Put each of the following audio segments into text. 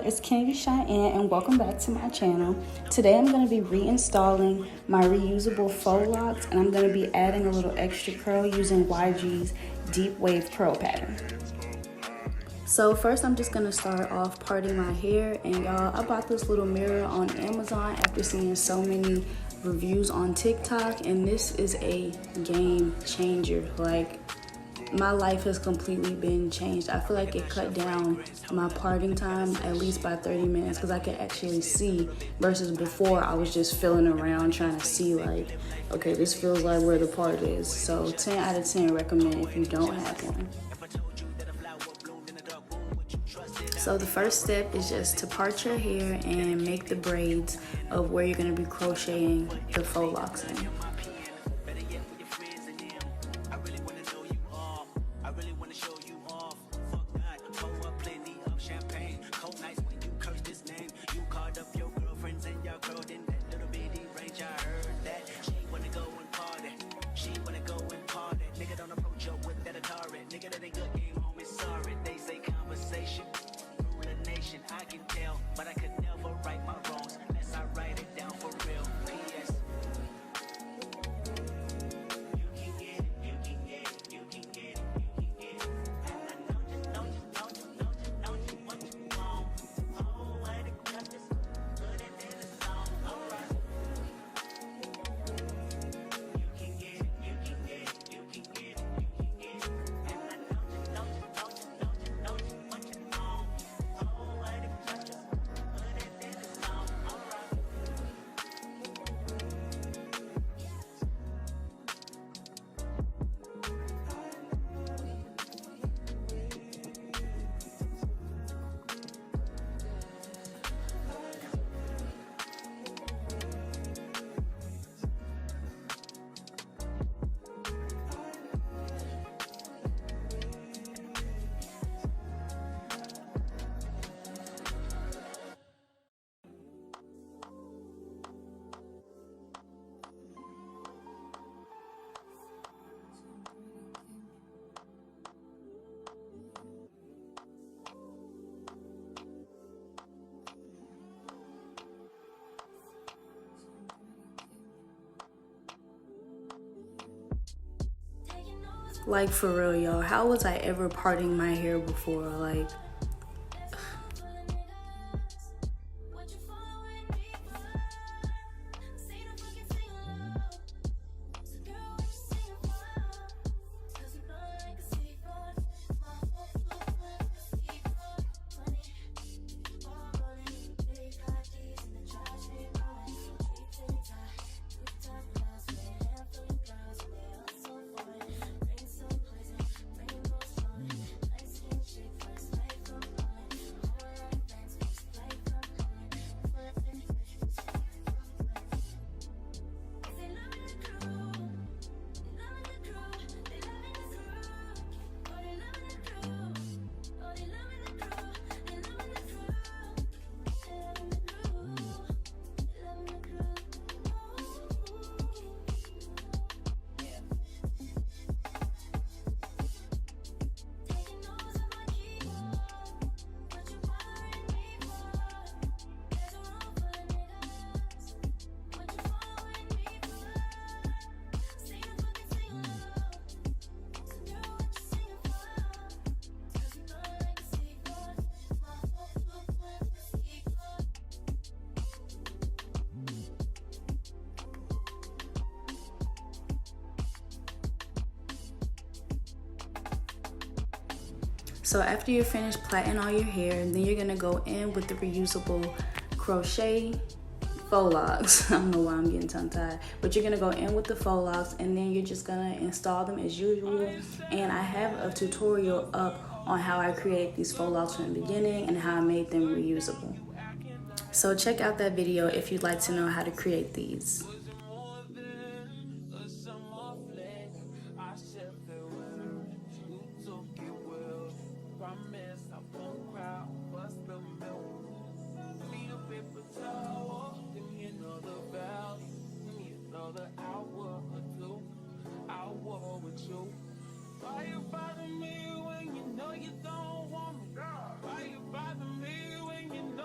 it's Kennedi Shianne and welcome back to my channel. Today I'm going to be reinstalling my reusable faux locks and I'm going to be adding a little extra curl using YG's Deep Wave Curl Pattern. So first I'm just going to start off parting my hair, and y'all, I bought this little mirror on Amazon after seeing so many reviews on TikTok, and this is a game changer. Like, my life has completely been changed. I feel like it cut down my parting time at least by 30 minutes because I could actually see, versus before I was just feeling around trying to see like, okay, this feels like where the part is. So 10 out of 10 recommend if you don't have one. So the first step is just to part your hair and make the braids of where you're going to be crocheting the faux locks in. Like, for real, y'all, how was I ever parting my hair before? Like, so after you're finished plaiting all your hair, then you're gonna go in with the reusable crochet faux locks. I don't know why I'm getting tongue-tied, but you're gonna go in with the faux locks and then you're just gonna install them as usual. And I have a tutorial up on how I create these faux locks from the beginning and how I made them reusable. So check out that video if you'd like to know how to create these. Why you bother me when you know you don't want me? Why you bother me when you know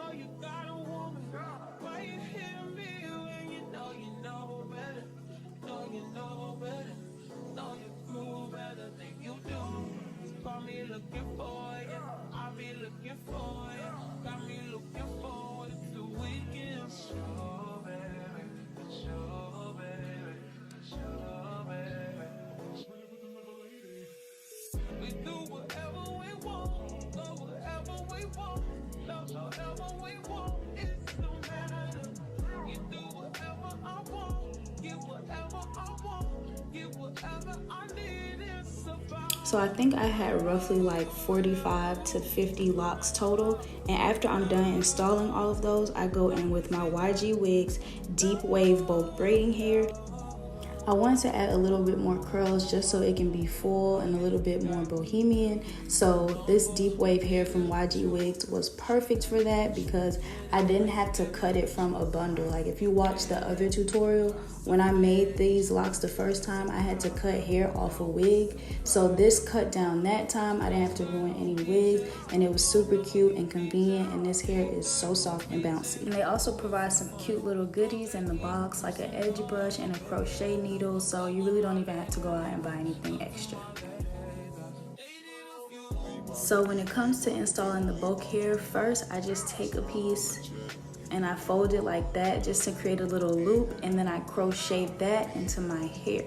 So I think I had roughly like 45 to 50 locks total. And after I'm done installing all of those, I go in with my YG Wigs Deep Wave Bulk Braiding Hair. I wanted to add a little bit more curls just so it can be full and a little bit more bohemian. So this deep wave hair from YG Wigs was perfect for that because I didn't have to cut it from a bundle. Like if you watch the other tutorial, when I made these locks the first time, I had to cut hair off a wig. So this cut down that time. I didn't have to ruin any wigs, and it was super cute and convenient, and this hair is so soft and bouncy. And they also provide some cute little goodies in the box, like an edge brush and a crochet needle, so you really don't even have to go out and buy anything extra. So when it comes to installing the bulk hair, first I just take a piece and I fold it like that just to create a little loop, and then I crochet that into my hair.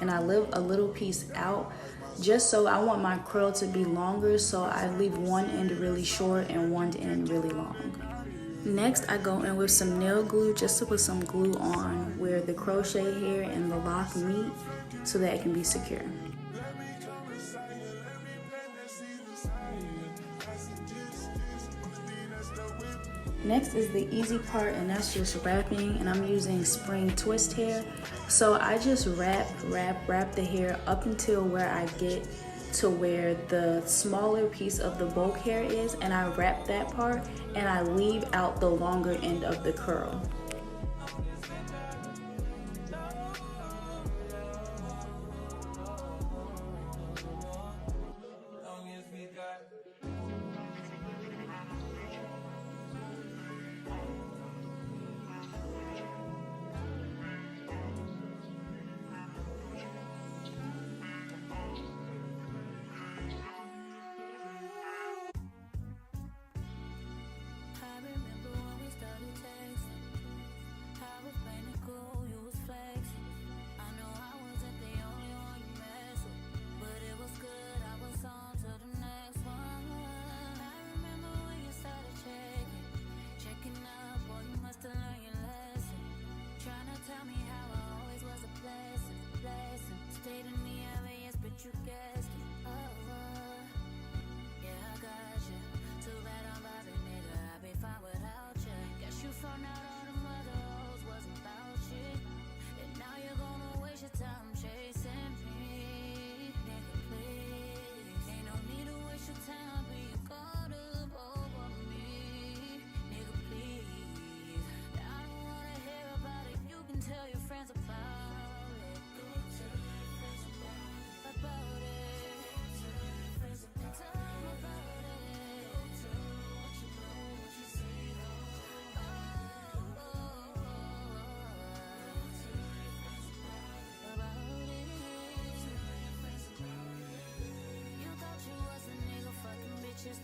And I leave a little piece out just so I want my curl to be longer, so I leave one end really short and one end really long. Next, I go in with some nail glue just to put some glue on where the crochet hair and the lock meet so that it can be secure. Next is the easy part, and that's just wrapping, and I'm using spring twist hair. So I just wrap the hair up until where I get to where the smaller piece of the bulk hair is, and I wrap that part and I leave out the longer end of the curl.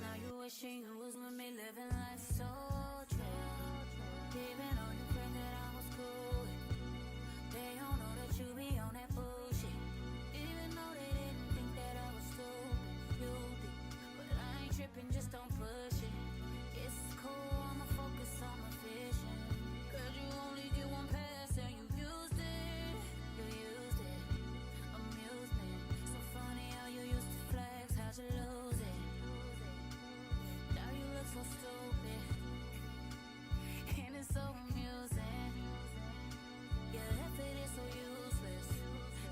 Now you wishing you was with me, living life so true. Even on your friend that I was cool with, they don't know that you be on that bullshit. Even though they didn't think that I was stupid, you did. But I ain't tripping, just don't push it. It's cool, I'ma focus on my vision. Cause you only get one pass and you used it. You used it, amusement. So funny how you used to flex, how'd you lose it? So stupid, and it's so amusing. Your effort is so useless,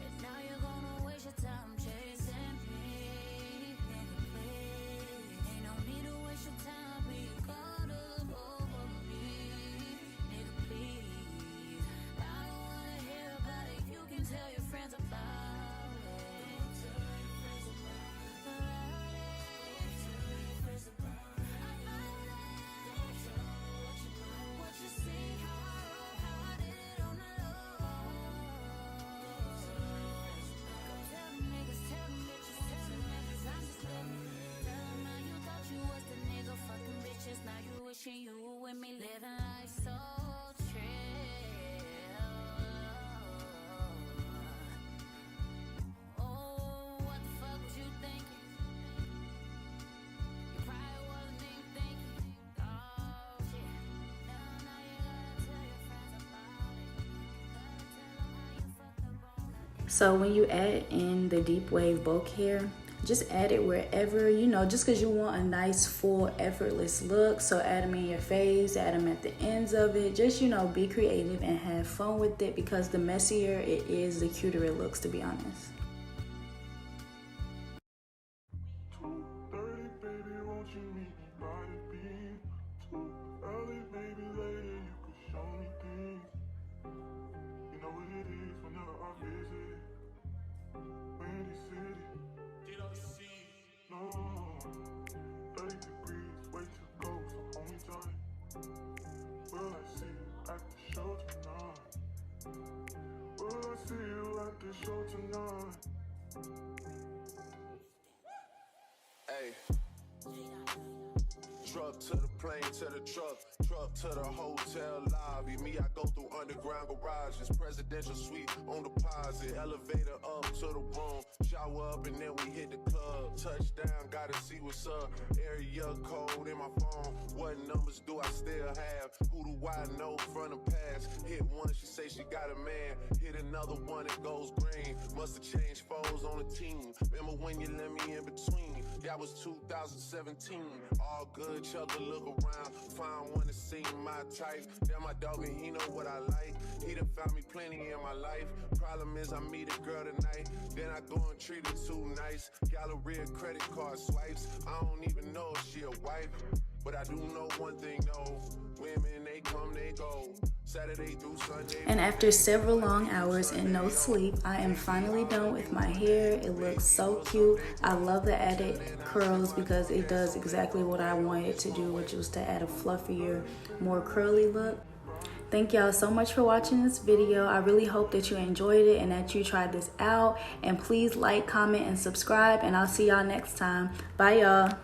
and now you're gonna waste your time chasing me. Nigga, please, ain't no need to waste your time being caught up over me. Nigga, please, I don't wanna hear about it. You can tell your friends about it. Don't tell your friends about it. Now you wishing you were with me, living life so chill. Oh, what the fuck was you thinking? You probably wasn't even thinking. Oh shit. Now you gotta tell your friends about it. Gotta tell them how you fucked up on that. So when you add in the deep wave bulk hair, just add it wherever, you know, just because you want a nice, full, effortless look. So add them in your face, add them at the ends of it. Just, you know, be creative and have fun with it, because the messier it is, the cuter it looks, to be honest. Hey. Truck to the plane, to the truck to the hotel lobby. Me, I go through underground garages, presidential suite on deposit, elevator up to the room, shower up and then we hit the club. Touchdown, gotta see what's up. Area code in my phone. What numbers do I still have? Who do I know from the past? Hit one, she say she got a man. Hit another one, it goes green. Must've changed foes on the team. Remember when you let me in between? That was 2017. All good, chug a look around. Find one that seem my type. That my dog and he know what I like. He done found me plenty in my life. Problem is I meet a girl tonight, then I go and treat her too nice. Galleria credit card swipes. I don't even know if she a wife, but I do know one thing though. Women, they come, they go. Saturday through Sunday. And after several long hours and no sleep, I am finally done with my hair. It looks so cute. I love the added curls because it does exactly what I wanted it to do, which was to add a fluffier, more curly look. Thank y'all so much for watching this video. I really hope that you enjoyed it and that you tried this out. And please like, comment, and subscribe. And I'll see y'all next time. Bye, y'all.